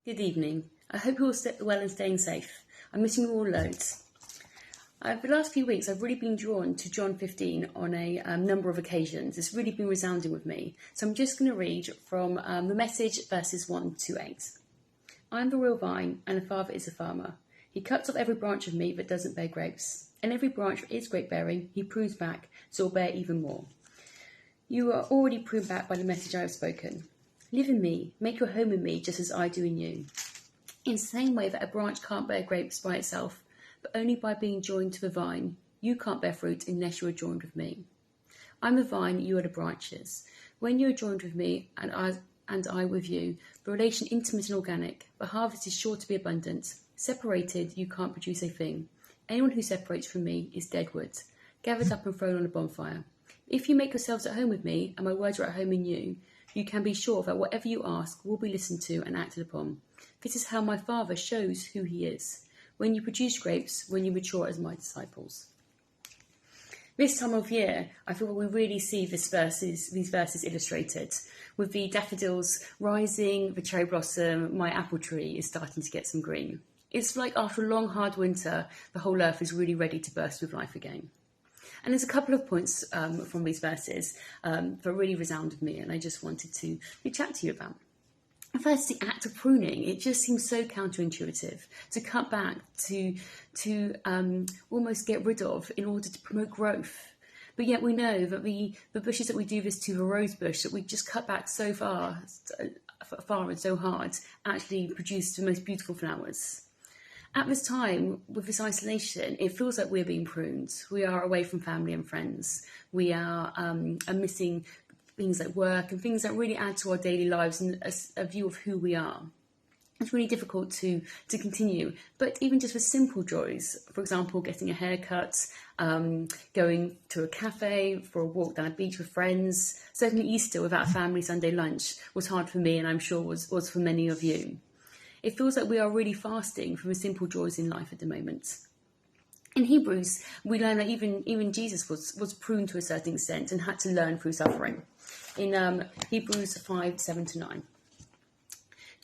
Good evening. I hope you're all well and staying safe. I'm missing you all loads. The last few weeks, I've really been drawn to John 15 on a number of occasions. It's really been resounding with me. So I'm just going to read from the Message, verses 1 to 8. I am the real vine, and the Father is the farmer. He cuts off every branch of me that doesn't bear grapes, and every branch that is grape bearing, he prunes back, so it will bear even more. You are already pruned back by the message I have spoken. Live in me, make your home in me, just as I do in you. In the same way that a branch can't bear grapes by itself, but only by being joined to the vine, you can't bear fruit unless you are joined with me. I'm the vine, you are the branches. When you are joined with me and I with you, the relation intimate and organic, the harvest is sure to be abundant. Separated, you can't produce a thing. Anyone who separates from me is dead wood, gathered up and thrown on a bonfire. If you make yourselves at home with me, and my words are at home in you, you can be sure that whatever you ask will be listened to and acted upon. This is how my Father shows who he is. When you produce grapes, when you mature as my disciples. This time of year, I feel we really see these verses illustrated. With the daffodils rising, the cherry blossom, my apple tree is starting to get some green. It's like after a long, hard winter, the whole earth is really ready to burst with life again. And there's a couple of points from these verses that really resound with me, and I just wanted to chat to you about. First, the act of pruning. It just seems so counterintuitive to cut back, to almost get rid of in order to promote growth. But yet we know that the bushes that we do this to, the rose bush, that we just cut back so far and so hard, actually produce the most beautiful flowers. At this time, with this isolation, it feels like we're being pruned. We are away from family and friends. We are missing things like work and things that really add to our daily lives and a view of who we are. It's really difficult to continue. But even just with simple joys, for example, getting a haircut, going to a cafe for a walk down a beach with friends, certainly Easter without a family Sunday lunch was hard for me, and I'm sure was for many of you. It feels like we are really fasting from the simple joys in life at the moment. In Hebrews, we learn that even Jesus was pruned to a certain extent and had to learn through suffering. In Hebrews 5, 7-9.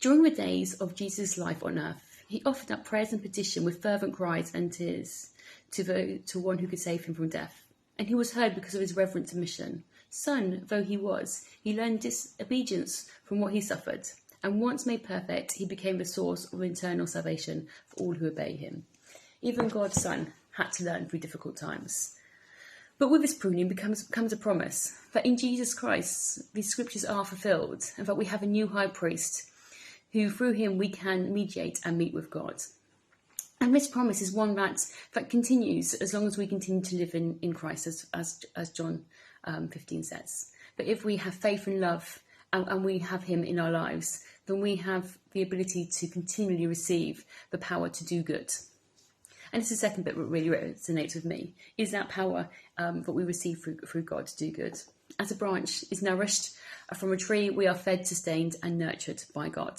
During the days of Jesus' life on earth, he offered up prayers and petition with fervent cries and tears to one who could save him from death. And he was heard because of his reverent submission. Son though he was, he learned disobedience from what he suffered. And once made perfect, he became the source of eternal salvation for all who obey him. Even God's Son had to learn through difficult times. But with this pruning comes a promise that in Jesus Christ, these scriptures are fulfilled, and that we have a new high priest, who through him we can mediate and meet with God. And this promise is one that continues as long as we continue to live in Christ, as John 15 says. But if we have faith and love, and we have him in our lives, then we have the ability to continually receive the power to do good. And this is the second bit that really resonates with me, is that power that we receive through God to do good. As a branch is nourished from a tree, we are fed, sustained and nurtured by God.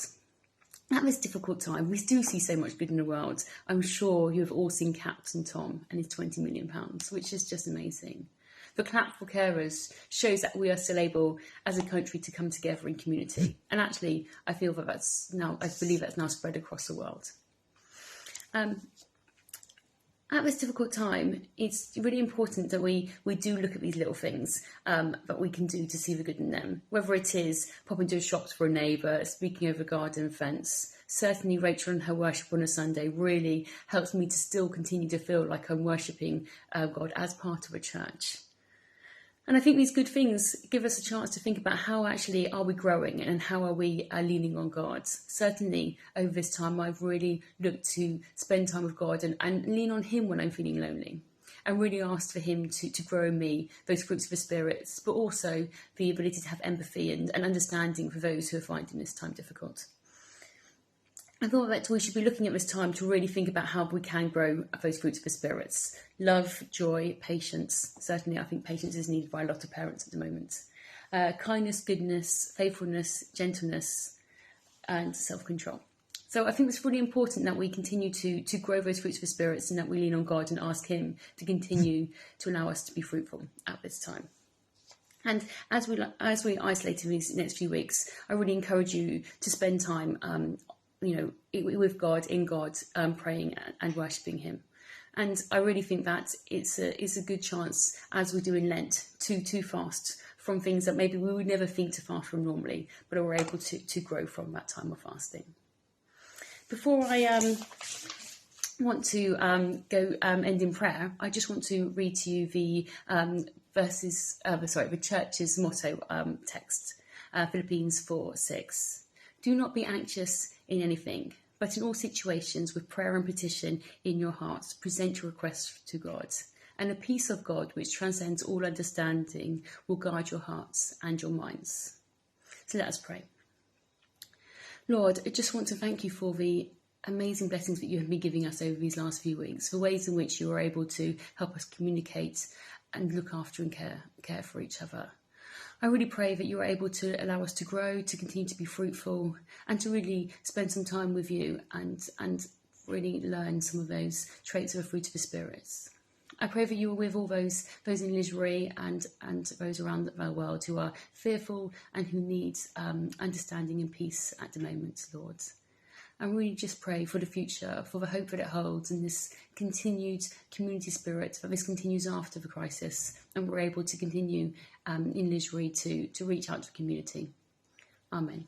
At this difficult time, we do see so much good in the world. I'm sure you have all seen Captain Tom and his £20 million, which is just amazing. The clap for carers shows that we are still able, as a country, to come together in community. And actually, I believe that's now spread across the world. At this difficult time, it's really important that we do look at these little things that we can do to see the good in them. Whether it is popping to shops for a neighbour, speaking over a garden fence. Certainly Rachel and her worship on a Sunday really helps me to still continue to feel like I'm worshipping God as part of a church. And I think these good things give us a chance to think about how actually are we growing and how are we leaning on God. Certainly over this time, I've really looked to spend time with God and lean on him when I'm feeling lonely, and really asked for him to grow in me those fruits of the Spirit, but also the ability to have empathy and understanding for those who are finding this time difficult. I thought that we should be looking at this time to really think about how we can grow those fruits of the spirits. Love, joy, patience. Certainly, I think patience is needed by a lot of parents at the moment. Kindness, goodness, faithfulness, gentleness, and self-control. So I think it's really important that we continue to grow those fruits of the spirits, and that we lean on God and ask him to continue to allow us to be fruitful at this time. And as we isolate in these next few weeks, I really encourage you to spend time with God, in God, praying and worshipping Him. And I really think that it's a good chance, as we do in Lent, to fast from things that maybe we would never think to fast from normally, but are able to grow from that time of fasting. Before I want to go end in prayer, I just want to read to you the the church's motto text, Philippians 4:6. Do not be anxious in anything, but in all situations with prayer and petition in your hearts, present your requests to God. And the peace of God, which transcends all understanding, will guide your hearts and your minds. So let us pray. Lord, I just want to thank you for the amazing blessings that you have been giving us over these last few weeks, for ways in which you are able to help us communicate and look after and care for each other. I really pray that you are able to allow us to grow, to continue to be fruitful, and to really spend some time with you and really learn some of those traits of the fruit of the spirits. I pray that you are with all those in Lisbury and those around the world who are fearful and who need understanding and peace at the moment, Lord. And really just pray for the future, for the hope that it holds, and this continued community spirit, that this continues after the crisis, and we're able to continue in Lisbury to reach out to the community. Amen.